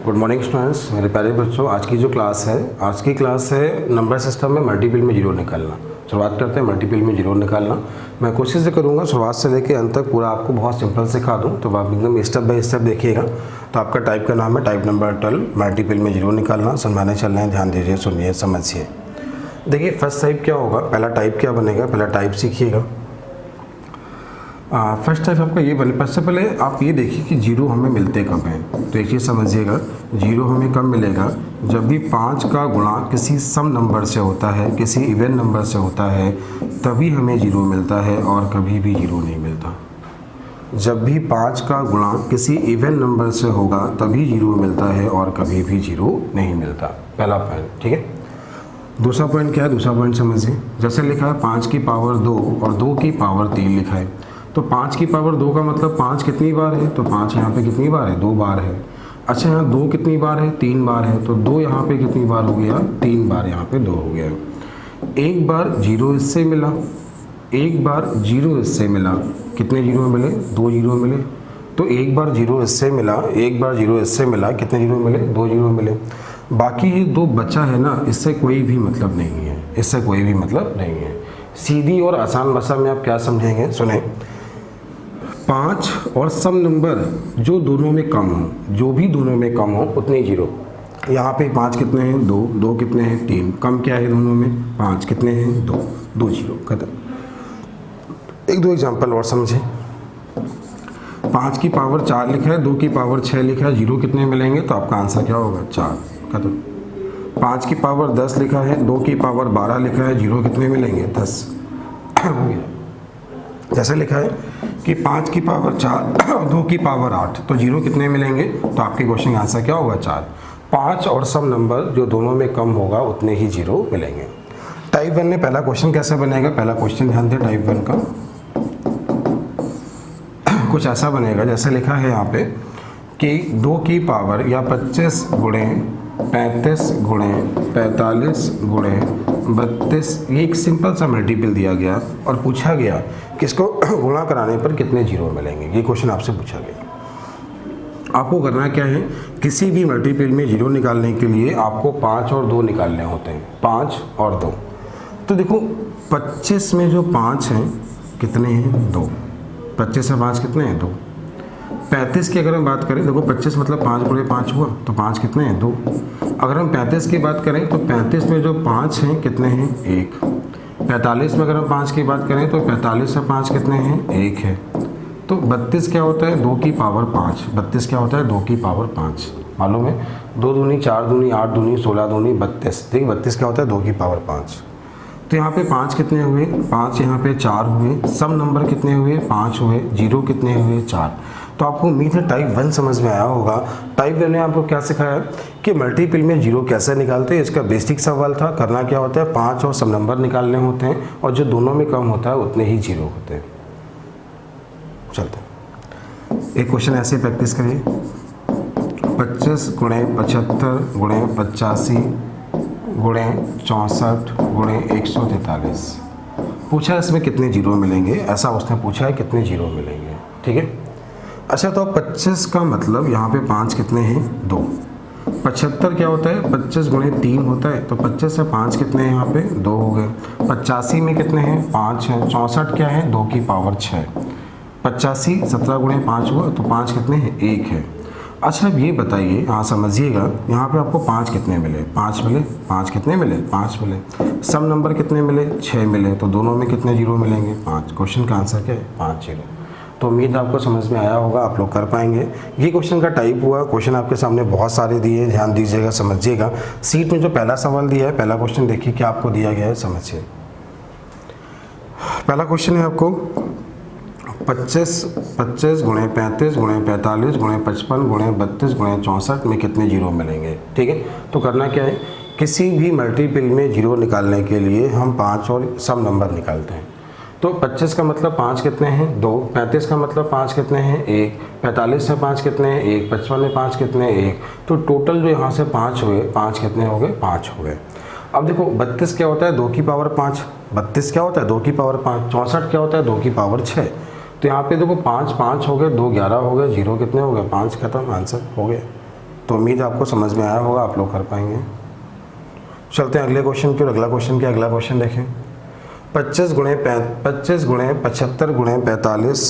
Good morning students, मेरे प्यारे बच्चों। आज की जो क्लास है नंबर सिस्टम में मल्टीपल में जीरो निकालना। शुरुआत करते हैं मल्टीपल में जीरो निकालना। मैं कोशिश करूंगा शुरुआत से लेकर अंत तक पूरा आपको बहुत सिंपल सिखा दूं, तो आप एकदम स्टेप बाय स्टेप देखिएगा। तो आपका टाइप का नाम है टाइप नंबर 12, मल्टीपल में जीरो निकालना। समझाने चल रहे हैं, ध्यान दीजिए, सुनिए, समझिए। देखिए फर्स्ट टाइप क्या होगा, पहला टाइप क्या बनेगा, पहला टाइप सीखिएगा। फर्स्ट टाइप आपका ये बने। सबसे पहले आप ये देखिए कि जीरो हमें मिलते कब हैं। तो एक चीज़ समझिएगा, जीरो हमें कब मिलेगा, जब भी 5 का गुणा किसी सम नंबर से होता है, किसी इवन नंबर से होता है, तभी हमें जीरो मिलता है और कभी भी जीरो नहीं मिलता। जब भी 5 का गुणा किसी इवन नंबर से होगा तभी जीरो मिलता है और कभी भी जीरो नहीं मिलता। पहला पॉइंट, ठीक है। दूसरा पॉइंट क्या है, दूसरा पॉइंट समझिए। जैसे लिखा है 5 की पावर 2 और 2 की पावर 3 लिखा है, तो 5 की पावर 2 का मतलब 5 कितनी बार है, तो 5 यहाँ पे कितनी बार है, 2 बार है। अच्छा यहाँ 2 कितनी बार है, 3 बार है, तो 2 यहाँ पे कितनी बार हो गया, 3 बार यहाँ पे 2 हो गया। एक बार जीरो इससे मिला, एक बार जीरो इससे मिला, कितने जीरो मिले, 2 जीरो मिले। तो एक बार जीरो इससे मिला, एक बार जीरो इससे मिला, कितने जीरो मिले, 2 जीरो मिले। बाकी ये 2 बचा है ना, इससे कोई भी मतलब नहीं है, इससे कोई भी मतलब नहीं है। सीधी और आसान भाषा में आप क्या समझेंगे, सुने। 5 और सम नंबर जो दोनों में कम हो, जो भी दोनों में कम हो उतने जीरो। यहाँ पे 5 कितने हैं, 2, 2 कितने हैं, 3, कम क्या है दोनों में, 5 कितने हैं, 2, 2 जीरो, खत्म। एक दो एग्जांपल और समझे। 5 की पावर 4 लिखा है, 2 की पावर 6 लिखा है, जीरो कितने मिलेंगे, तो आपका आंसर क्या होगा, 4, खत्म। 5 की पावर 10 लिखा है, 2 की पावर 12 लिखा है, जीरो कितने मिलेंगे, 10, हो गया। जैसे लिखा है कि 5 की पावर 4 और 2 की पावर 8, तो जीरो कितने मिलेंगे, तो आपके क्वेश्चन का आंसर क्या होगा, 4। 5 और सम नंबर जो दोनों में कम होगा उतने ही जीरो मिलेंगे। टाइप 1 में पहला क्वेश्चन कैसे बनेगा, पहला क्वेश्चन ध्यान दें टाइप 1 का। कुछ ऐसा बनेगा जैसे लिखा है यहाँ पे कि 2 की पावर या 25 गुणे 35 गुणे 45 गुणे 32, ये एक सिंपल सा मल्टीपल दिया गया और पूछा गया कि इसको गुणा कराने पर कितने जीरो मिलेंगे। ये क्वेश्चन आपसे पूछा गया। आपको करना क्या है, किसी भी मल्टीपल में जीरो निकालने के लिए आपको 5 और 2 निकालने होते हैं, 5 और 2। तो देखो 25 में जो 5 हैं कितने हैं, 2, 25 से 5 कितने हैं, 2। 35 की अगर हम बात करें, देखो 25 मतलब 5 गुणे 5 हुआ, तो 5 कितने हैं, 2। अगर हम 35 की बात करें तो 35 में जो 5 हैं कितने हैं, 1। 45 में अगर हम 5 की बात करें तो 45 से 5 कितने हैं, 1 है। तो 32 क्या होता है, 2 की पावर 5। 32 क्या होता है, 2 की पावर 5, मालूम है। 2 दूनी 4 दूनी 8 दूनी 16 दूनी 32, ठीक। 32 क्या होता है, 2 की पावर 5। तो यहाँ पे 5 कितने हुए, 5 यहाँ पे 4 हुए। सम नंबर कितने हुए, 5 हुए। जीरो कितने हुए, 4। तो आपको उम्मीद है टाइप 1 समझ में आया होगा। टाइप 1 ने आपको क्या सिखाया कि मल्टीपल में जीरो कैसे निकालते हैं, इसका बेसिक सवाल था। करना क्या होता है, 5 और सम नंबर निकालने होते हैं और जो दोनों में कम होता है उतने ही जीरो होते हैं। चलते हैं एक क्वेश्चन ऐसे प्रैक्टिस करिए। 25 गुणे 75 गुणे 85 गुणे 64 गुणे 143 पूछा है, इसमें कितने जीरो मिलेंगे, ऐसा उसने पूछा है कितने जीरो मिलेंगे, ठीक है। अच्छा तो 25 का मतलब यहाँ पे 5 कितने हैं, 2। 75 क्या होता है, 25 गुणे 3 होता है, तो 25 से 5 कितने हैं, यहाँ पे 2 हो गए। 85 में कितने हैं, 5 हैं। 64 क्या है, 2 की पावर 6। 85 17 गुणे 5 हुआ, तो 5 कितने हैं, 1 है। अच्छा अब ये बताइए, हाँ समझिएगा, यहाँ पे आपको 5 कितने मिले, 5 मिले। 5 कितने मिले, 5 मिले। सम नंबर कितने मिले, 6 मिले, तो दोनों में कितने जीरो मिलेंगे, 5। क्वेश्चन का आंसर क्या है, 5 जीरो। तो उम्मीद आपको समझ में आया होगा, आप लोग कर पाएंगे। ये क्वेश्चन का टाइप हुआ। क्वेश्चन आपके सामने बहुत सारे दिए, ध्यान दीजिएगा, समझिएगा। सीट में जो पहला सवाल दिया है, पहला क्वेश्चन देखिए क्या आपको दिया गया है, समझिए। पहला क्वेश्चन है आपको 25 गुणे 35 गुणे 45 गुणे 55 गुणे 32 गुणे 64 में कितने जीरो मिलेंगे, ठीक है। तो करना क्या है, किसी भी मल्टीपल में जीरो निकालने के लिए हम 5 और सम नंबर निकालते हैं। तो 25 का मतलब 5 कितने हैं, 2। 35 का मतलब 5 कितने हैं, 1। 45 से 5 कितने हैं, 1। 55 में 5 कितने हैं, 1। तो टोटल जो यहाँ से 5 हुए, 5 कितने हो गए, 5 हो गए। अब देखो 32 क्या होता है, 2 की पावर 5। 32 क्या होता है, 2 की पावर 5। 64 क्या होता है, 2 की पावर 6। तो यहाँ पे देखो 5 5 हो गए, 2 11 हो गए, जीरो कितने हो गए, 5, खत्म, आंसर हो गया। तो उम्मीद है आपको समझ में आया होगा, आप लोग कर पाएंगे। चलते हैं अगले क्वेश्चन की ओर। अगला क्वेश्चन क्या, अगला क्वेश्चन देखें। 25 गुणे 75 गुणे 75 गुणे 45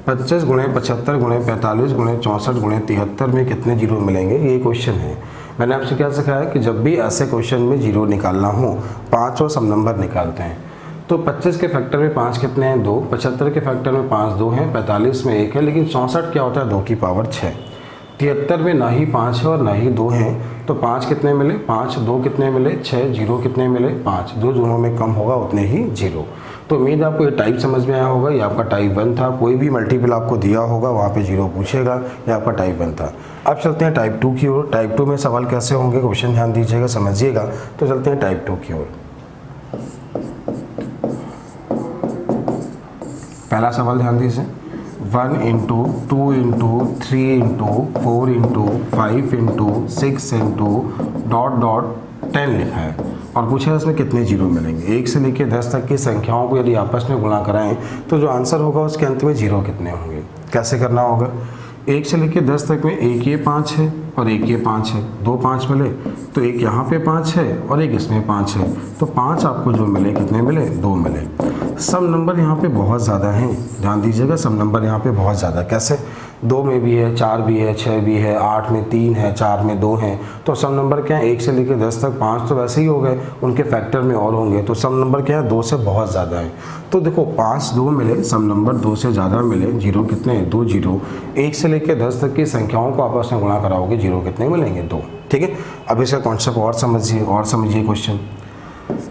25 गुणे 75 गुणे 45 गुणे 64 गुणे 73 में कितने जीरो मिलेंगे, ये क्वेश्चन है। मैंने आपसे क्या सिखाया कि जब भी ऐसे क्वेश्चन में जीरो निकालना हो 5 और सब नंबर निकालते हैं। तो 25 के फैक्टर में 5 कितने हैं, 2। 75 के फैक्टर में 5 2 हैं, 45 में 1 है, लेकिन 64 क्या होता है, 2 की पावर 6। 73 में ना ही 5 है और ना ही 2 हैं, तो 5 कितने मिले, 5, 2 कितने मिले, 6, जीरो कितने मिले, 5। जो दोनों में कम होगा उतने ही जीरो। तो उम्मीद आपको ये टाइप समझ में आया होगा। ये आपका टाइप 1 था। कोई भी मल्टीपल आपको दिया होगा वहाँ पे जीरो पूछेगा, ये आपका टाइप 1 था। अब चलते हैं टाइप 2 की ओर। टाइप 2 में सवाल कैसे होंगे, क्वेश्चन ध्यान दीजिएगा, समझिएगा। तो चलते हैं टाइप 2 की ओर। पहला सवाल ध्यान दीजिए, 1 into 2 into 3 into 4 into 5 into 6 into dot dot 10 लिखा है और पूछा है इसमें कितने जीरो मिलेंगे। 1 से लेकर 10 तक की संख्याओं को यदि आपस में गुणा कराएं तो जो आंसर होगा उसके अंत में जीरो कितने होंगे। कैसे करना होगा, 1 से लेकर 10 तक में एक ये 5 है और एक ये 5 है, 2 5 मिले, तो एक यहाँ पे 5 है और एक इसमें 5 है, तो 5 आपको जो मिले कितने मिले, 2 मिले। सब नंबर यहाँ पे बहुत ज़्यादा हैं, ध्यान दीजिएगा, सब नंबर यहाँ पे बहुत ज़्यादा। कैसे, 2 में भी है, 4 भी है, 6 भी है, 8 में 3 है, 4 में 2 हैं, तो सब नंबर क्या है, 1 से लेकर 10 तक 5 तो वैसे ही हो गए, उनके फैक्टर में और होंगे, तो सब नंबर क्या है, 2 से बहुत ज़्यादा है। तो देखो 5 2 मिले, सब नंबर 2 से ज़्यादा मिले, जीरो कितने हैं, 2 जीरो। 1 से लेकर 10 तक की संख्याओं को आपस में गुणा कराओगे, जीरो कितने मिलेंगे, 2। ठीक है, अब इसका कॉन्सेप्ट और समझिए क्वेश्चन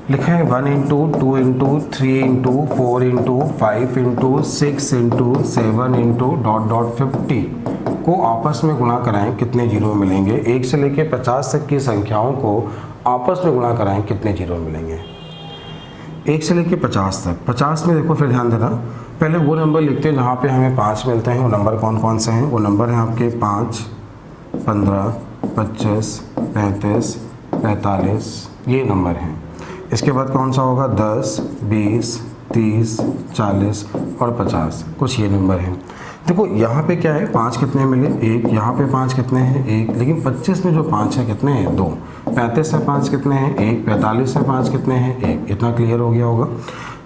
लिखा है 1 into 2 into 3 into 4 into 5 into 6 into 7 into dot dot 50 को आपस में गुणा कराएं कितने जीरो मिलेंगे। 1 से लेके 50 तक की संख्याओं को आपस में गुणा कराएं कितने जीरो मिलेंगे। 1 से लेके 50 तक, 50 में देखो, फिर ध्यान देना, पहले वो नंबर लिखते हैं जहाँ पे हमें 5 मिलते हैं। वो नंबर कौन कौन से हैं, वो नंबर हैं आपके 5, 15, 25, 35, 45, ये नंबर हैं। इसके बाद कौन सा होगा, 10, 20, 30, 40 और 50, कुछ ये नंबर हैं। देखो यहाँ पे क्या है, 5 कितने मिले, 1, यहाँ पे 5 कितने हैं, 1, लेकिन 25 में जो 5 है कितने हैं, 2, 35 में 5 कितने हैं, 1, 45 में 5 कितने हैं, 1। इतना क्लियर हो गया होगा।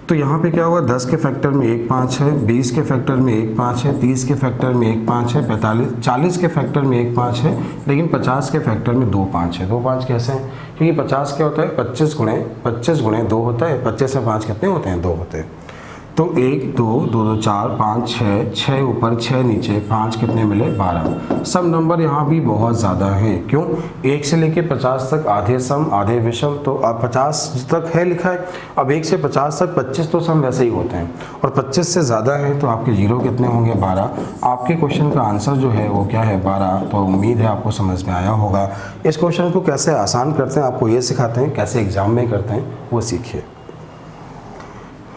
तो यहाँ पे क्या होगा, 10 के फैक्टर में 1 5 है, 20 के फैक्टर में 1 5 है, 30 के फैक्टर में 1 5 है, 40 के फैक्टर में 1 5 है, लेकिन 50 के फैक्टर में 2 5 है। 2 5 कैसे हैं, क्योंकि 50 क्या होता है, 25 गुणे 2 होता है, 25 में 5 कितने होते हैं, 2 होते हैं। तो 1 2 2 2 4 5 6 ऊपर 6 नीचे, 5 कितने मिले, 12। सम नंबर यहाँ भी बहुत ज़्यादा हैं, क्यों, 1 से लेके 50 तक आधे सम आधे विषम, तो अब 50 तक है लिखा है। अब 1 से 50 तक 25 तो सम वैसे ही होते हैं, और 25 से ज़्यादा है तो आपके जीरो कितने होंगे, 12। आपके क्वेश्चन का आंसर जो है वो क्या है, 12। तो उम्मीद है आपको समझ में आया होगा। इस क्वेश्चन को कैसे आसान करते हैं आपको ये सिखाते हैं, कैसे एग्जाम में करते हैं वो सीखिए।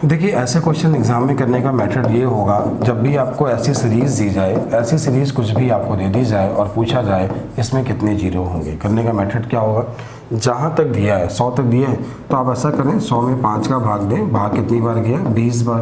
देखिए, ऐसे क्वेश्चन एग्जाम में करने का मेथड ये होगा, जब भी आपको ऐसी सीरीज़ दी जाए, ऐसी सीरीज़ कुछ भी आपको दे दी जाए और पूछा जाए इसमें कितने जीरो होंगे, करने का मेथड क्या होगा, जहाँ तक दिया है 100 तक दिया है तो आप ऐसा करें, 100 में 5 का भाग दें। भाग कितनी बार गया, 20 बार।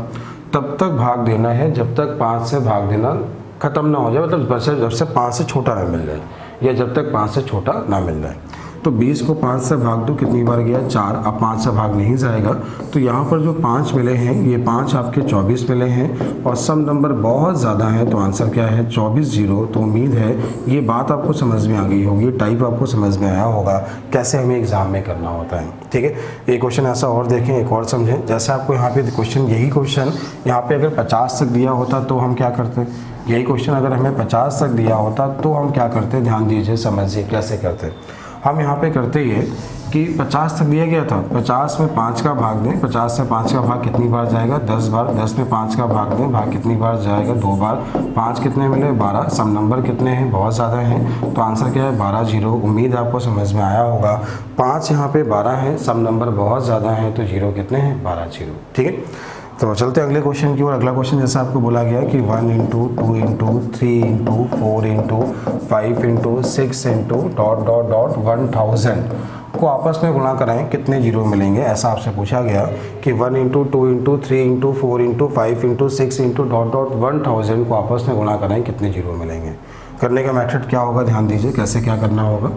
तब तक भाग देना है जब तक 5 से भाग देना ख़त्म ना हो जाए, मतलब जब से 5 से छोटा ना मिल जाए, या जब तक 5 से छोटा ना मिल जाए। तो 20 को 5 से भाग दो, कितनी बार गया, 4। अब 5 से भाग नहीं जाएगा, तो यहाँ पर जो 5 मिले हैं, ये 5 आपके 24 मिले हैं, और सम नंबर बहुत ज़्यादा है, तो आंसर क्या है, 24 जीरो। तो उम्मीद है ये बात आपको समझ में आ गई होगी, टाइप आपको समझ में आया होगा, कैसे हमें एग्ज़ाम में करना होता है। ठीक है, एक क्वेश्चन ऐसा और देखें, एक और समझें। जैसे आपको यहाँ पे क्वेश्चन, यही क्वेश्चन यहाँ पे अगर 50 तक दिया होता तो हम क्या करते, यही क्वेश्चन अगर हमें 50 तक दिया होता तो हम क्या करते, ध्यान दीजिए, समझिए कैसे करते। हम यहाँ पे करते ये कि 50 तक दिया गया था, 50 में 5 का भाग दें। 50 से 5 का भाग कितनी बार जाएगा, 10 बार। 10 में 5 का भाग दें, भाग कितनी बार जाएगा, 2 बार। 5 कितने मिले, 12। सम नंबर कितने हैं, बहुत ज़्यादा हैं, तो आंसर क्या है, 12 जीरो। उम्मीद आपको समझ में आया होगा। 5 यहाँ पे 12 है, सम नंबर बहुत ज़्यादा हैं, तो जीरो कितने हैं, 12 जीरो। ठीक है, तो चलते हैं अगले क्वेश्चन की ओर। अगला क्वेश्चन जैसा आपको बोला गया कि 1 into 2 into 3 into 4 into 5 into 6 into dot dot dot 1000 को आपस में गुणा कराएं कितने जीरो मिलेंगे। ऐसा आपसे पूछा गया कि 1 into 2 into 3 into 4 into 5 into 6 into dot dot 1000 को आपस में गुणा कराएं कितने जीरो मिलेंगे। करने का मेथड क्या होगा, ध्यान दीजिए कैसे क्या करना होगा।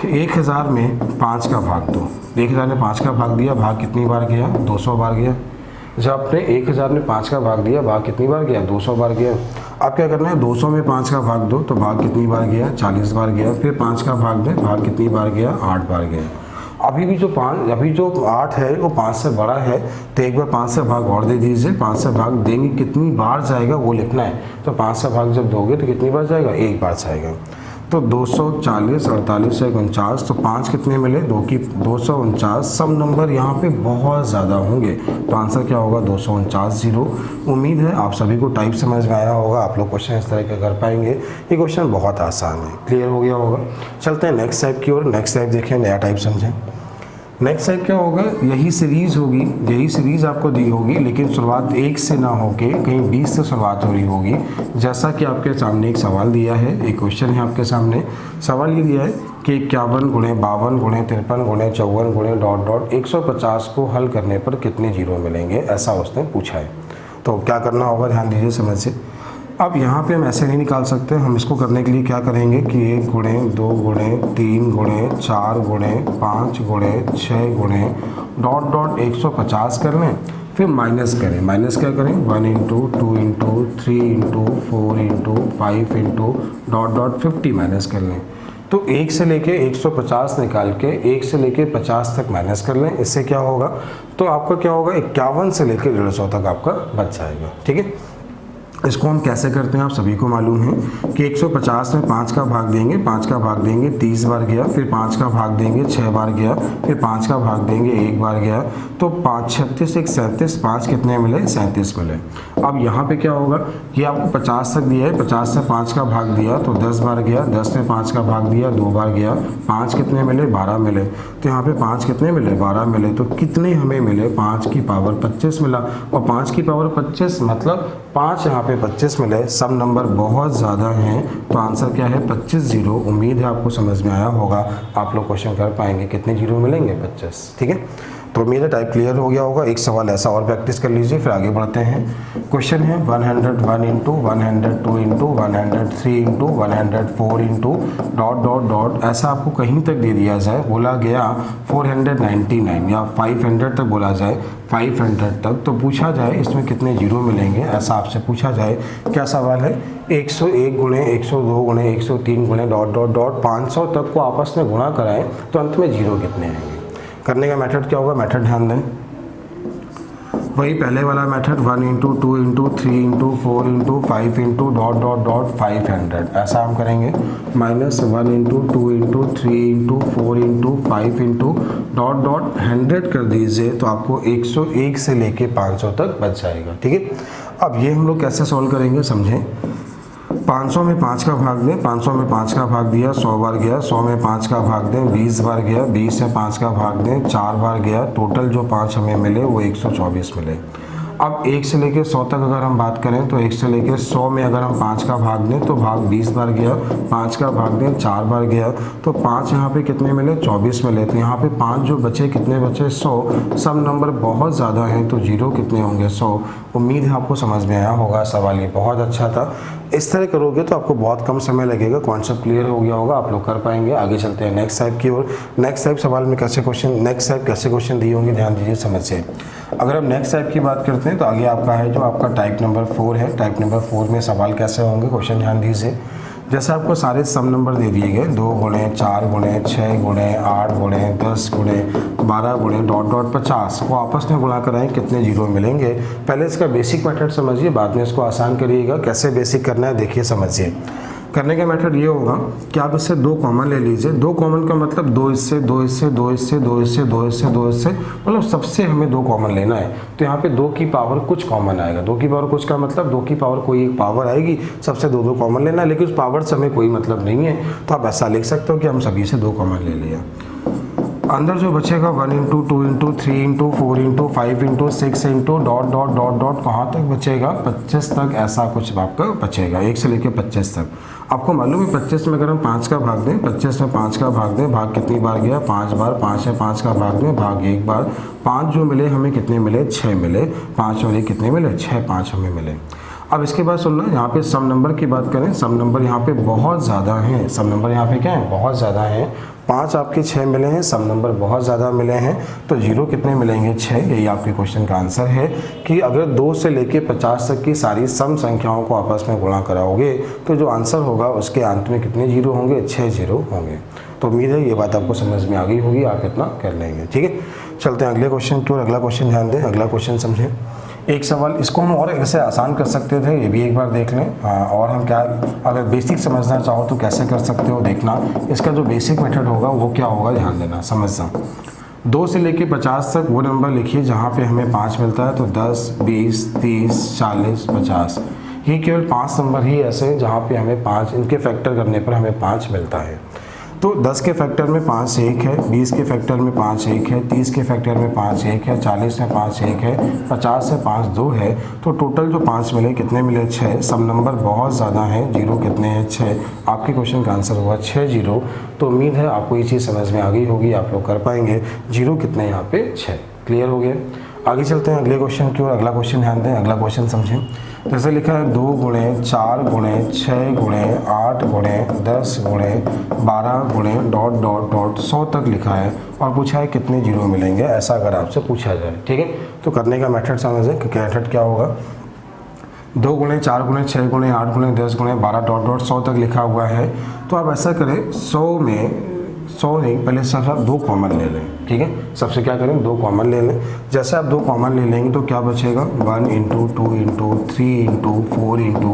1000 में 5 का भाग दो, 1000 में 5 का भाग दिया, भाग कितनी बार गया, 200 बार गया। जब आपने 1000 में 5 का भाग दिया, भाग कितनी बार गया, 200 बार गया। अब क्या करना है, 200 में 5 का भाग दो तो भाग कितनी बार गया, 40 बार गया। फिर 5 का भाग दें, भाग कितनी बार गया, 8 बार गया। अभी जो 8 है वो 5 से बड़ा है, तो एक बार 5 से भाग और दे दीजिए। 5 से भाग देंगे कितनी बार जाएगा वो लिखना है। तो 5 से भाग जब दोगे तो कितनी बार जाएगा, एक बार जाएगा। तो 240, 48, 49, तो 5 कितने मिले, 2 की 249। सब नंबर यहाँ पे बहुत ज़्यादा होंगे, तो आंसर क्या होगा, 249 0। उम्मीद है आप सभी को टाइप समझ में आया होगा, आप लोग क्वेश्चन इस तरह के कर पाएंगे। ये क्वेश्चन बहुत आसान है, क्लियर हो गया होगा। चलते हैं नेक्स्ट टाइप की ओर। नेक्स्ट टाइप देखें, नया टाइप समझें। नेक्स्ट टाइप क्या होगा, यही सीरीज़ होगी, यही सीरीज़ आपको दी होगी, लेकिन शुरुआत 1 से ना होके कहीं 20 से शुरुआत हो रही होगी। जैसा कि आपके सामने एक सवाल दिया है, एक क्वेश्चन है आपके सामने। सवाल ये दिया है कि 51 गुणे 52 गुणे 53 गुणे 54 गुणे ... 150 को हल करने पर कितने जीरो मिलेंगे, ऐसा उसने पूछा है। तो क्या करना होगा, ध्यान दीजिए समझ से। अब यहाँ पे हम ऐसे नहीं निकाल सकते, हम इसको करने के लिए क्या करेंगे कि 1 गुणे 2 गुणे 3 गुणे 4 गुणे 5 गुणे 6 गुणे ... 150 कर लें, फिर माइनस करें। माइनस क्या करें, 1 into 2 into 3 into 4 into 5 into ... 50 minus कर लें। तो 1 से लेके 150 निकाल के 1 से लेके 50 तक माइनस कर लें। इससे क्या होगा, तो आपका क्या होगा, 51 से लेके 150 तक आपका बच जाएगा। ठीक है, इसको हम कैसे करते हैं आप सभी को मालूम है कि 150 में 5 का भाग देंगे, 5 का भाग देंगे 30 बार गया, फिर 5 का भाग देंगे 6 बार गया, फिर 5 का भाग देंगे 1 बार गया। तो 5 36 1 37, 5 कितने मिले, 37 मिले। अब यहाँ पे क्या होगा कि आपको 50 तक दिया है, 50 से 5 का भाग दिया तो 10 बार गया, 10 में 5 का भाग दिया 2 बार गया। 5 कितने मिले, 12 मिले। तो यहाँ पे 5 कितने मिले, 12 मिले। तो कितने हमें मिले, 5 की पावर 25 मिला। और 5 की पावर 25 मतलब 5 यहाँ पे 25 मिले। सब नंबर बहुत ज़्यादा हैं, तो आंसर क्या है, 25 जीरो। उम्मीद है आपको समझ में आया होगा, आप लोग क्वेश्चन कर पाएंगे। कितने जीरो मिलेंगे, 25। ठीक है, तो मेरा टाइप क्लियर हो गया होगा। एक सवाल ऐसा और प्रैक्टिस कर लीजिए, फिर आगे बढ़ते हैं। क्वेश्चन है 101 इंटू 102 इंटू 103 इंटू 104 इंटू ... ऐसा आपको कहीं तक दे दिया जाए, बोला गया 499 या 500 तक बोला जाए, 500 तक, तो पूछा जाए इसमें कितने जीरो मिलेंगे, ऐसा आपसे पूछा जाए। क्या सवाल है, 101 गुणे 102 गुणे 103 गुणे ... 500 तक को आपस में गुणा कराएं तो अंत में जीरो कितने आएंगे। करने का मेथड क्या होगा, मेथड ध्यान दें, वही पहले वाला method 1 into 2 into 3 into 4 into 5 into ... 500, ऐसा हम करेंगे। -1 into 2 into 3 into 4 into 5 into ... 100 कर दीजिए, तो आपको 101 से लेके 500 तक बच जाएगा। ठीक है, अब ये हम लोग कैसे सॉल्व करेंगे समझें। 500 में 5 का भाग दें, 500 में 5 का भाग दिया 100 बार गया, 100 में 5 का भाग दें 20 बार गया, 20 में 5 का भाग दें 4 बार गया। टोटल जो 5 हमें मिले वो 124 मिले। अब 1 से लेके 100 तक अगर हम बात करें तो 1 से लेके 100 में अगर हम 5 का भाग दें तो भाग 20 बार गया, 5 का भाग दें 4 बार गया, तो 5 यहाँ पे कितने मिले, 24 मिले। तो यहाँ पे 5 जो बचे कितने बचे, 100। सब नंबर बहुत ज़्यादा हैं तो जीरो कितने होंगे, 100। उम्मीद है आपको समझ में आया होगा, सवाल ये बहुत अच्छा था। इस तरह करोगे तो आपको बहुत कम समय लगेगा, कॉन्सेप्ट क्लियर हो गया होगा, आप लोग कर पाएंगे। आगे चलते हैं नेक्स्ट टाइप की ओर। नेक्स्ट टाइप सवाल में कैसे क्वेश्चन, नेक्स्ट टाइप कैसे क्वेश्चन दिए होंगे, ध्यान दीजिए समझ से। अगर हम नेक्स्ट टाइप की बात करते हैं तो आगे आपका है जो आपका टाइप नंबर 4 है। टाइप नंबर 4 में सवाल कैसे होंगे, क्वेश्चन ध्यान दीजिए। जैसे आपको सारे सम नंबर दे दिए गए, 2 गुणे 4 गुणे 6 गुणे 8 गुणे 10 गुणे 12 गुणे ... 50 को आपस में गुणा कराएं, कितने जीरो मिलेंगे। पहले इसका बेसिक मेथड समझिए, बाद में इसको आसान करिएगा। कैसे बेसिक करना है देखिए समझिए। करने का मेथड ये होगा कि आप इससे 2 कॉमन ले लीजिए। 2 कॉमन का मतलब 2 इससे 2 इससे 2 इससे 2 इससे 2 इससे 2 इससे, मतलब सबसे हमें 2 कॉमन लेना है। तो यहाँ पे 2 की पावर कुछ कॉमन आएगा। 2 की पावर कुछ का मतलब 2 की पावर कोई एक पावर आएगी, सबसे 2 कॉमन लेना है, लेकिन उस पावर से हमें कोई मतलब नहीं है। तो आप ऐसा लिख सकते हो कि हम सभी से 2 कॉमन ले लिया। अंदर जो बचेगा 1 into 2 into 3 into 4 into 5 into 6 into ... कहाँ तक बचेगा, 25 तक, ऐसा कुछ आपका बचेगा, 1 से लेकर 25 तक। आपको मालूम है 25 में अगर हम 5 का भाग दें, 25 में 5 का भाग दें, भाग कितनी बार गया, 5 बार। 5 में 5 का भाग दें, भाग 1 बार। 5 जो मिले हमें कितने मिले, 6 मिले। 5 और 1 कितने मिले, 6, 5 हमें मिले। अब इसके बाद सुनना, यहाँ पे सम नंबर की बात करें, सम नंबर यहाँ पे बहुत ज़्यादा हैं, सम नंबर यहाँ पे क्या है, बहुत ज़्यादा हैं। 5 आपके 6 मिले हैं, सम नंबर बहुत ज़्यादा मिले हैं, तो जीरो कितने मिलेंगे, 6। यही आपके क्वेश्चन का आंसर है कि अगर 2 से लेके 50 तक की सारी सम संख्याओं को आपस में गुणा कराओगे तो जो आंसर होगा उसके अंत में कितने जीरो होंगे, 6 जीरो होंगे। तो उम्मीद है ये बात आपको समझ में आ गई होगी, आप इतना कर लेंगे। ठीक है, चलते हैं अगले क्वेश्चन की ओर। अगला क्वेश्चन ध्यान दें, अगला क्वेश्चन समझें। एक सवाल, इसको हम और कैसे आसान कर सकते थे ये भी एक बार देख लें। और हम क्या, अगर बेसिक समझना चाहो तो कैसे कर सकते हो देखना। इसका जो बेसिक मेथड होगा वो क्या होगा, ध्यान देना, समझना। 2 से लेके 50 तक वो नंबर लिखिए जहाँ पे हमें 5 मिलता है, तो 10, 20, 30, 40, 50। ये केवल 5 नंबर ही ऐसे हैं जहाँ पे हमें 5, इनके फैक्टर करने पर हमें 5 मिलता है। तो 10 के फैक्टर में 5 1 है, 20 के फैक्टर में 5 1 है, 30 के फैक्टर में 5 1 है, 40 में 5 1 है, 50 से 5 2 है। तो टोटल जो 5 मिले कितने मिले, 6। सब नंबर बहुत ज़्यादा हैं, जीरो कितने हैं, 6। आपके क्वेश्चन का आंसर हुआ 6 जीरो। तो उम्मीद है आपको ये चीज़ समझ में आ गई होगी, आप लोग कर पाएंगे। जीरो कितने यहाँ पे, 6। क्लियर हो गया। आगे चलते हैं अगले क्वेश्चन की ओर। अगला क्वेश्चन ध्यान दें, अगला क्वेश्चन समझें। जैसे लिखा है 2 गुणे 4 गुणे 6 गुणे 8 गुणे 10 गुणे 12 गुणे डॉट डॉट डॉट 100 तक लिखा है और पूछा है कितने जीरो मिलेंगे, ऐसा अगर आपसे पूछा जाए। ठीक है, तो करने का मेथड समझें कि मेथड क्या होगा। 2 गुणे 4 गुणे 6 गुणे 8 गुणे 10 गुणे 12 डॉट डॉट 100 तक लिखा हुआ है। तो आप ऐसा करें, 100 में 100 नहीं, पहले सबसे 2 कॉमन ले लें। ठीक है, सबसे क्या करें, 2 कॉमन ले लें। जैसे आप 2 कॉमन ले लेंगे तो क्या बचेगा, 1 into 2 into 3 into 4 into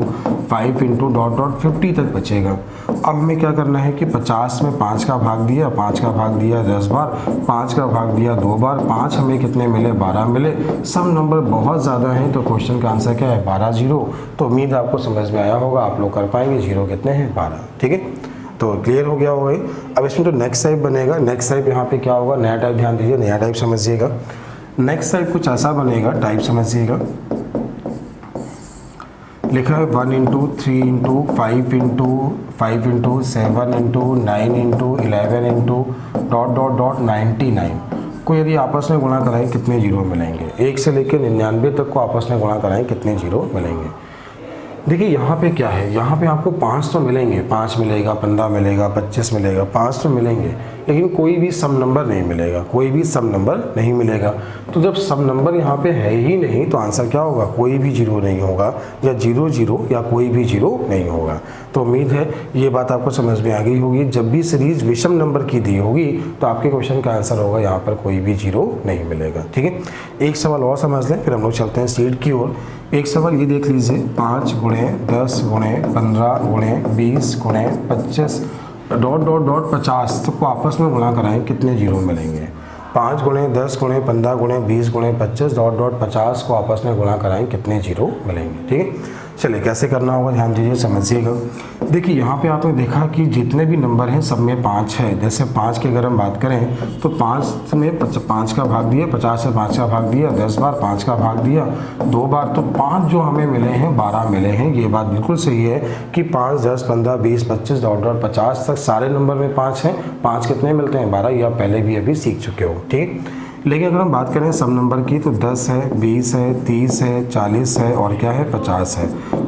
5 into dot dot 50 तक बचेगा। अब हमें क्या करना है कि 50 में 5 का भाग दिया, 5 का भाग दिया 10 बार, 5 का भाग दिया 2 बार, 5 हमें कितने मिले, 12 मिले। सब नंबर बहुत ज़्यादा हैं तो क्वेश्चन का आंसर क्या है, 12 जीरो। तो उम्मीद आपको समझ में आया होगा, आप लोग कर पाएंगे। जीरो कितने हैं, 12। ठीक है, तो क्लियर हो गया होगा। अब इसमें तो नेक्स्ट टाइप बनेगा। नेक्स्ट टाइप यहाँ पे क्या होगा, नया टाइप, ध्यान दीजिए, नया टाइप समझिएगा। नेक्स्ट टाइप कुछ ऐसा बनेगा, टाइप समझिएगा। लिखा है 1 into 3 into 5 into 5 into 7 into 9 into 11 into dot dot dot 99 को यदि आपस में गुणा कराएं कितने जीरो मिलेंगे। 1 से लेकर 99 तक को आपस में गुणा कराएं कितने जीरो मिलेंगे। देखिए यहाँ पे क्या है, यहाँ पे आपको 5 तो मिलेंगे, 5 मिलेगा, 15 मिलेगा, 25 मिलेगा, 5 तो मिलेंगे, लेकिन कोई भी सम नंबर नहीं मिलेगा, कोई भी सम नंबर नहीं मिलेगा। तो जब सम नंबर यहाँ पे है ही नहीं तो आंसर क्या होगा, कोई भी जीरो नहीं होगा, या जीरो जीरो या कोई भी जीरो नहीं होगा। तो उम्मीद है ये बात आपको समझ में आ गई होगी। जब भी सीरीज विषम नंबर की दी होगी तो आपके क्वेश्चन का आंसर होगा यहाँ पर कोई भी जीरो नहीं मिलेगा। ठीक है, एक सवाल और समझ लें फिर हम लोग चलते हैं सीट की ओर। एक सवाल ये देख लीजिए, 5 गुणे 10 गुणे 15 गुणे 20 गुणे 25 डॉट डॉट डॉट 50 तक को आपस में गुणा कराएं कितने जीरो मिलेंगे। 5 गुणे 10 गुणे 15 गुणे 20 गुणे 25 डॉट डॉट 50 को आपस में गुणा कराएं कितने जीरो मिलेंगे। ठीक है, चलिए कैसे करना होगा, ध्यान दीजिए, समझिएगा। देखिए यहाँ पे आपने देखा कि जितने भी नंबर हैं सब में 5 है। जैसे 5 की अगर हम बात करें तो 5 में 5 का भाग दिया, 50 से 5 का भाग दिया, 10 बार 5 का भाग दिया, 2 बार, तो 5 जो हमें मिले हैं 12 मिले हैं। ये बात बिल्कुल सही है कि 5, 10, 15, 20, 25 डॉट डॉट 50 तक सारे नंबर में 5 हैं। 5 कितने मिलते हैं, 12। ये आप पहले भी अभी सीख चुके हो। ठीक, लेकिन अगर हम बात करें सम नंबर की तो 10 है, 20 है, 30 है, 40 है और क्या है, 50 है।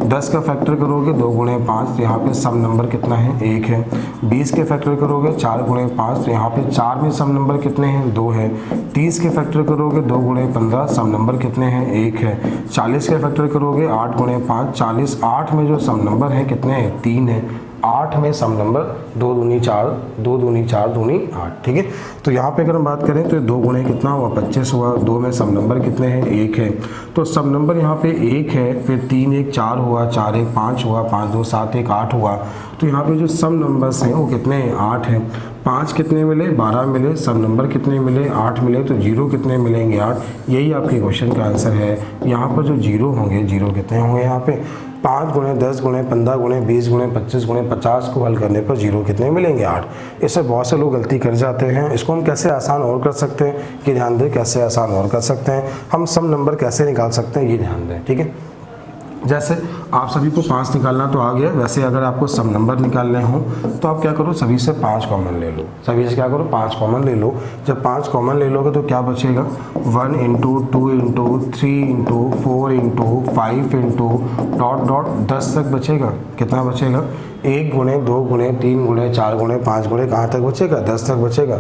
10 का फैक्टर करोगे 2 गुणे 5 तो यहाँ पे सम नंबर कितना है, 1 है। 20 के फैक्टर करोगे 4 गुणे 5 तो यहाँ पे 4 में सम नंबर कितने हैं, 2 है। 30 के फैक्टर करोगे 2 गुणे 15 सम नंबर कितने हैं, 1 है। 40 के फैक्टर करोगे 8 गुणे 5 40, 8 में जो सम नंबर है कितने हैं, 3 है। 8 में सम नंबर 2 दूनी 4, 2 दूनी 4 दूनी 8। ठीक है, तो यहाँ पे अगर हम बात करें तो 2 गुणे कितना हुआ, 25 हुआ। 2 में सम नंबर कितने हैं, 1 है। तो सम नंबर यहाँ पे 1 है, फिर 3 1 4 हुआ, 4 1 5 हुआ, 5 2 7 1 8 हुआ। तो यहाँ पे जो सम नंबर्स हैं वो कितने हैं, 8 हैं। 5 कितने मिले, 12 मिले। सम नंबर कितने मिले, 8 मिले। तो जीरो कितने मिलेंगे, 8। यही आपके क्वेश्चन का आंसर है। यहाँ पर जो जीरो होंगे, जीरो कितने होंगे यहाँ पे, 5 गुणे 10 गुणे 15 गुणे 20 गुणे 25 गुणे 50 को हल करने पर जीरो कितने मिलेंगे, 8। इससे बहुत से लोग गलती कर जाते हैं। इसको हम कैसे आसान और कर सकते हैं, कि ध्यान दें कैसे आसान और कर सकते हैं। हम सम नंबर कैसे निकाल सकते हैं, ये ध्यान दें। ठीक है, जैसे आप सभी को 5 निकालना तो आ गया, वैसे अगर आपको सब नंबर निकालने हो तो आप क्या करो, सभी से 5 कॉमन ले लो, सभी से क्या करो 5 कॉमन ले लो। जब 5 कॉमन ले लोगे तो क्या बचेगा, 1 into 2 into 3 into 4 into 5 into dot dot 10 तक बचेगा। कितना बचेगा, 1 गुणे 2 गुणे 3 गुणे 4 गुणे 5 गुणे कहाँ तक बचेगा, 10 तक बचेगा।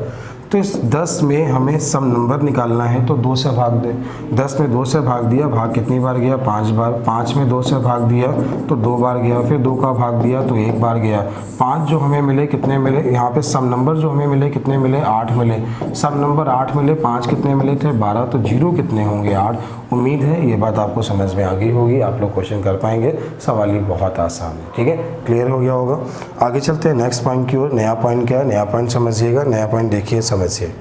तो इस 10 में हमें सब नंबर निकालना है तो 2 से भाग दें। 10 में 2 से भाग दिया, भाग कितनी बार गया, 5 बार। 5 में 2 से भाग दिया तो 2 बार गया, फिर 2 का भाग दिया तो 1 बार गया। 5 जो हमें मिले कितने मिले, यहाँ पे सब नंबर जो हमें मिले कितने मिले, 8 मिले। सब नंबर 8 मिले, 5 कितने मिले थे 12, तो 0 कितने होंगे 8। उम्मीद है ये बात आपको समझ में आ गई होगी, आप लोग क्वेश्चन कर पाएंगे। सवाल ही बहुत आसान है, ठीक है, क्लियर हो गया होगा। आगे चलते हैं नेक्स्ट पॉइंट की ओर। नया पॉइंट क्या है, नया पॉइंट समझिएगा, नया पॉइंट देखिए समझिए।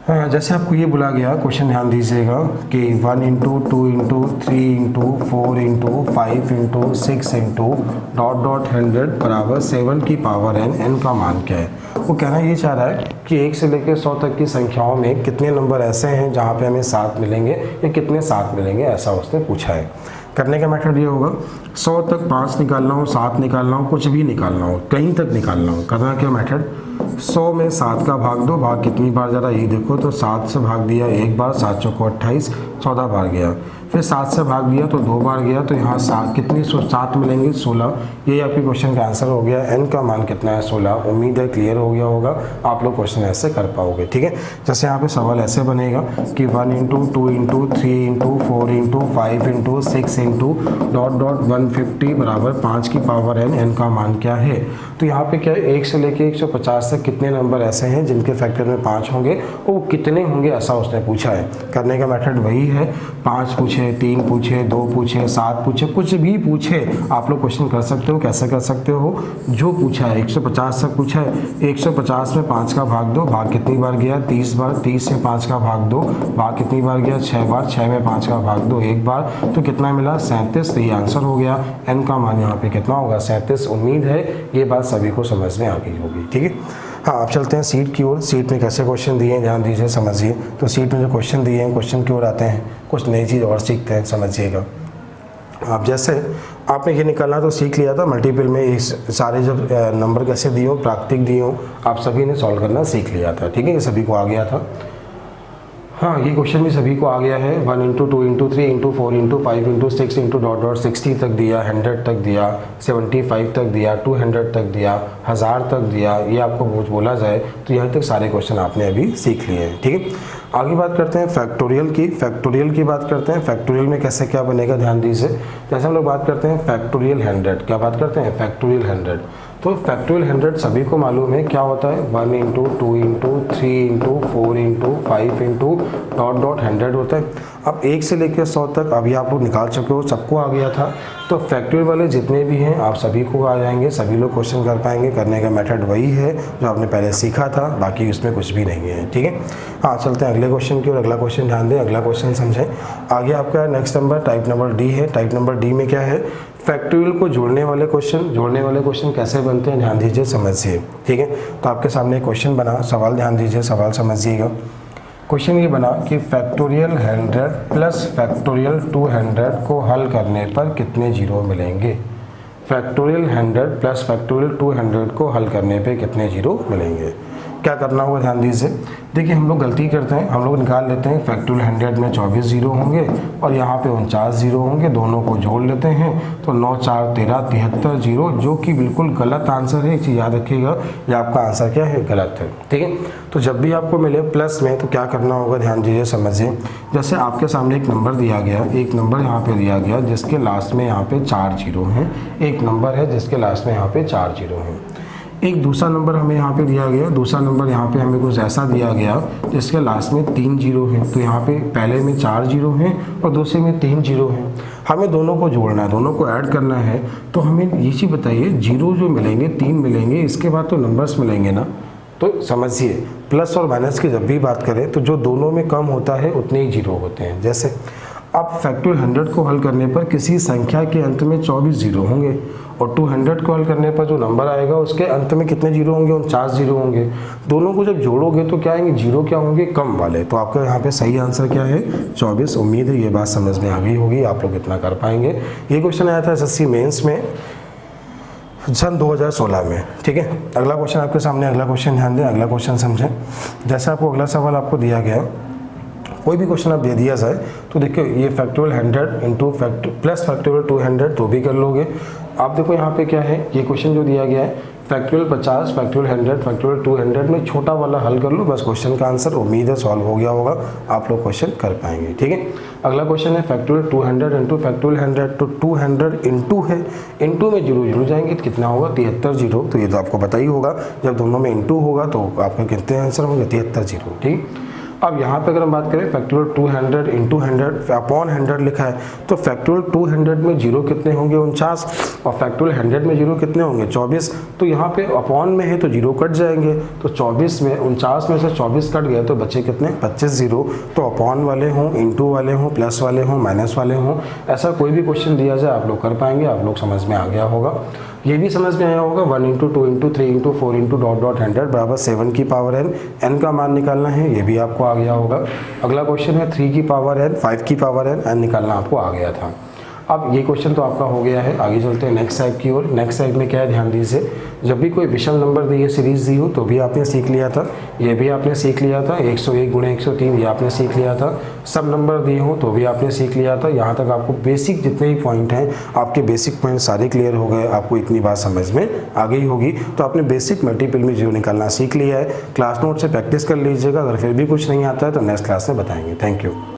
जैसे आपको ये बोला गया, क्वेश्चन ध्यान दीजिएगा कि 1 into 2 into 3 into 4 into 5 into 6 into dot dot 100 बराबर 7 की पावर n का मान क्या है। वो कहना ये चाह रहा है कि 1 से लेकर 100 तक की संख्याओं में कितने नंबर ऐसे हैं जहाँ पे हमें 7 मिलेंगे या कितने 7 मिलेंगे, ऐसा उसने पूछा है। करने का मेथड ये होगा, 100 तक 5 निकालना हो, 7 निकालना हो, कुछ भी निकालना हो, कहीं तक निकालना हो। करना क्या मेथड, 100 में 7 का भाग दो, भाग कितनी बार ज़रा ये देखो, तो 7 से भाग दिया 1 बार, 7 चौको 28, 14 बार गया। फिर 7 से भाग दिया तो 2 बार गया, तो यहाँ 7 कितनी 7 मिलेंगे 16। ये आपके क्वेश्चन का आंसर हो गया। n का मान कितना है 16। उम्मीद है क्लियर हो गया होगा, आप लोग क्वेश्चन ऐसे कर पाओगे, ठीक है। जैसे यहाँ पे सवाल ऐसे बनेगा कि 1 into 2 into 3 into 4 into 5 into 6 into dot dot 150 बराबर 5 की पावर n का मान क्या है। तो यहाँ पे क्या है, 1 से लेके 150 तक कितने नंबर ऐसे हैं जिनके फैक्टर में 5 होंगे, वो कितने होंगे ऐसा उसने पूछा है। करने का मेथड वही है, 5 पूछे, 3 पूछे, 2 पूछे, 7 पूछे, कुछ भी पूछे आप लोग क्वेश्चन कर सकते हो। कैसे कर सकते हो, जो पूछा है 150 तक पूछा है, 150 में 5 का भाग दो, भाग कितनी बार गया 30 बार, 30 से 5 का भाग दो, भाग कितनी बार गया 6 बार, 6 में 5 का भाग दो 1 बार, तो कितना मिला 37। तो ये आंसर हो गया। n का मान यहाँ पे कितना होगा 37। उम्मीद है ये बात सभी को समझ में आ गई होगी, ठीक है। हाँ, अब चलते हैं सीट की ओर। सीट में कैसे क्वेश्चन दिए हैं ध्यान दीजिए, समझिए। तो सीट में जो क्वेश्चन दिए हैं, क्वेश्चन की ओर आते हैं, कुछ नई चीज़ और सीखते हैं, समझिएगा। आप जैसे आपने ये निकालना तो सीख लिया था, मल्टीपल में इस सारे जब नंबर कैसे दिए हो, प्राकृतिक दिए हो, आप सभी ने सॉल्व करना सीख लिया था, ठीक है, ये सभी को आ गया था। हाँ, ये क्वेश्चन भी सभी को आ गया है। 1 into 2 into 3 into 4 into 5 into 6 into dot dot 60 तक दिया, 100 तक दिया, 75 तक दिया, 200 तक दिया, 1000 तक दिया। ये आपको बोला जाए तो यहाँ तक सारे क्वेश्चन आपने अभी सीख लिए हैं, ठीक है। आगे बात करते हैं फैक्टोरियल की। फैक्टोरियल की बात करते हैं। फैक्टोरियल में कैसे क्या बनेगा ध्यान दीजिए। जैसे हम लोग बात करते हैं फैक्टोरियल 100, क्या बात करते हैं फैक्टोरियल 100। तो फैक्टोरियल 100 सभी को मालूम है क्या होता है, 1 into 2 into 3 into 4 into 5 into dot dot 100 होता है। अब 1 से लेकर 100 तक अभी आप लोग निकाल चुके हो, सबको आ गया था। तो फैक्टोरियल वाले जितने भी हैं आप सभी को आ जाएंगे, सभी लोग क्वेश्चन कर पाएंगे। करने का मेथड वही है जो आपने पहले सीखा था, बाकी उसमें कुछ भी नहीं है, ठीक है। हाँ, चलते हैं अगले क्वेश्चन की ओर। अगला क्वेश्चन ध्यान दें, अगला क्वेश्चन समझें। आगे आपका next number type number D है। टाइप नंबर डी में क्या है, फैक्टोरियल को जोड़ने वाले क्वेश्चन। जोड़ने वाले क्वेश्चन कैसे बनते हैं ध्यान दीजिए, समझिए, ठीक है। तो आपके सामने एक क्वेश्चन बना, सवाल ध्यान दीजिए, सवाल समझिएगा। क्वेश्चन ये बना कि फैक्टोरियल 100 प्लस फैक्टोरियल 200 को हल करने पर कितने जीरो मिलेंगे। फैक्टोरियल 100 प्लस फैक्टोरियल 200 को हल करने पे कितने जीरो मिलेंगे। क्या करना होगा ध्यान दीजिए। देखिए हम लोग गलती करते हैं, हम लोग निकाल लेते हैं फैक्टोरियल 100 में 24 जीरो होंगे और यहाँ पे 49 जीरो होंगे, दोनों को जोड़ लेते हैं तो 9 4 13 73 जीरो, जो कि बिल्कुल गलत आंसर है। एक चीज़ याद रखिएगा, ये आपका आंसर क्या है, गलत है, ठीक है। तो जब भी आपको मिले प्लस में तो क्या करना होगा ध्यान दीजिए, समझिए। जैसे आपके सामने एक नंबर दिया गया, एक नंबर यहाँ पे दिया गया जिसके लास्ट में यहाँ पे 4 जीरो हैं, एक नंबर है जिसके लास्ट में यहाँ पे 4 जीरो हैं। एक दूसरा नंबर हमें यहाँ पे दिया गया, दूसरा नंबर यहाँ पे हमें कुछ ऐसा दिया गया जिसके लास्ट में 3 जीरो हैं। तो यहाँ पे पहले में 4 जीरो हैं और दूसरे में 3 जीरो हैं। हमें दोनों को जोड़ना है, दोनों को ऐड करना है। तो हमें ये चीज़ बताइए, जीरो जो मिलेंगे 3 मिलेंगे, इसके बाद तो नंबर्स मिलेंगे ना। तो समझिए, प्लस और माइनस की जब भी बात करें तो जो दोनों में कम होता है उतने ही जीरो होते हैं। जैसे अब फैक्टोरियल 100 को हल करने पर किसी संख्या के अंत में 24 जीरो होंगे और 200 को हल करने पर जो नंबर आएगा उसके अंत में कितने जीरो होंगे, 49 जीरो होंगे। दोनों को जब जोड़ोगे तो क्या आएंगे, जीरो क्या होंगे, कम वाले। तो आपका यहाँ पे सही आंसर क्या है, 24। उम्मीद है ये बात समझ में आ गई होगी, आप लोग इतना कर पाएंगे। ये क्वेश्चन आया था एसएससी मेंस में सन 2016 में, ठीक है। अगला क्वेश्चन आपके सामने, अगला क्वेश्चन ध्यान दें, अगला क्वेश्चन समझें। जैसे आपको अगला सवाल आपको दिया गया, कोई भी क्वेश्चन आप दे दिया जाए तो देखिए ये फैक्टोरियल 100 इंटू प्लस फैक्टोरियल 200 तो भी कर लोगे। आप देखो यहाँ पे क्या है, ये क्वेश्चन जो दिया गया है फैक्टोरियल 50, फैक्टोरियल 100, फैक्टोरियल 200 में छोटा वाला हल कर लो, बस क्वेश्चन का आंसर उम्मीद है सॉल्व हो गया होगा, आप लोग क्वेश्चन कर पाएंगे, ठीक है। अगला क्वेश्चन है फैक्टोरियल 200 इंटू फैक्टोरियल 100, तो 200 इंटू है, इंटू में जीरो जीरो जाएंगे तो कितना होगा, 73 जीरो। तो ये तो आपको पता ही होगा, जब दोनों में इंटू होगा तो आपके कितने आंसर होंगे, 73 जीरो, ठीक। अब यहाँ पे अगर हम बात करें फैक्टोरियल 200 इंटू 100 अपॉन 100 लिखा है, तो फैक्टोरियल 200 में जीरो कितने होंगे, 49, और फैक्टोरियल 100 में जीरो कितने होंगे, 24। तो यहाँ पे अपॉन में है तो जीरो कट जाएंगे, तो 24 में 49 में से 24 कट गया तो बचे कितने, 25 जीरो। तो अपॉन वाले हों, इंटू वाले हों, प्लस वाले हों, माइनस वाले हों, ऐसा कोई भी क्वेश्चन दिया जाए आप लोग कर पाएंगे, आप लोग समझ में आ गया होगा। ये भी समझ में आया होगा 1 into 2 into 3 into 4 into dot dot 100 बराबर 7 की पावर n, n का मान निकालना है, ये भी आपको आ गया होगा। अगला क्वेश्चन है 3 की पावर n, 5 की पावर n निकालना आपको आ गया था। अब ये क्वेश्चन तो आपका हो गया है, आगे चलते हैं नेक्स्ट टाइप की ओर। नेक्स्ट टाइप में क्या है, ध्यान दीजिए, जब भी कोई विषम नंबर दी है सीरीज दी हो तो भी आपने सीख लिया था, ये भी आपने सीख लिया था, 101 गुणे 103 ये आपने सीख लिया था, सब नंबर दिए हो तो भी आपने सीख लिया था। यहाँ तक आपको बेसिक जितने भी पॉइंट हैं, आपके बेसिक पॉइंट सारे क्लियर हो गए, आपको इतनी बात समझ में आ गई होगी। तो आपने बेसिक मल्टीपल में जीरो निकालना सीख लिया है। क्लास नोट से प्रैक्टिस कर लीजिएगा, अगर फिर भी कुछ नहीं आता है तो नेक्स्ट क्लास में बताएंगे। Thank you.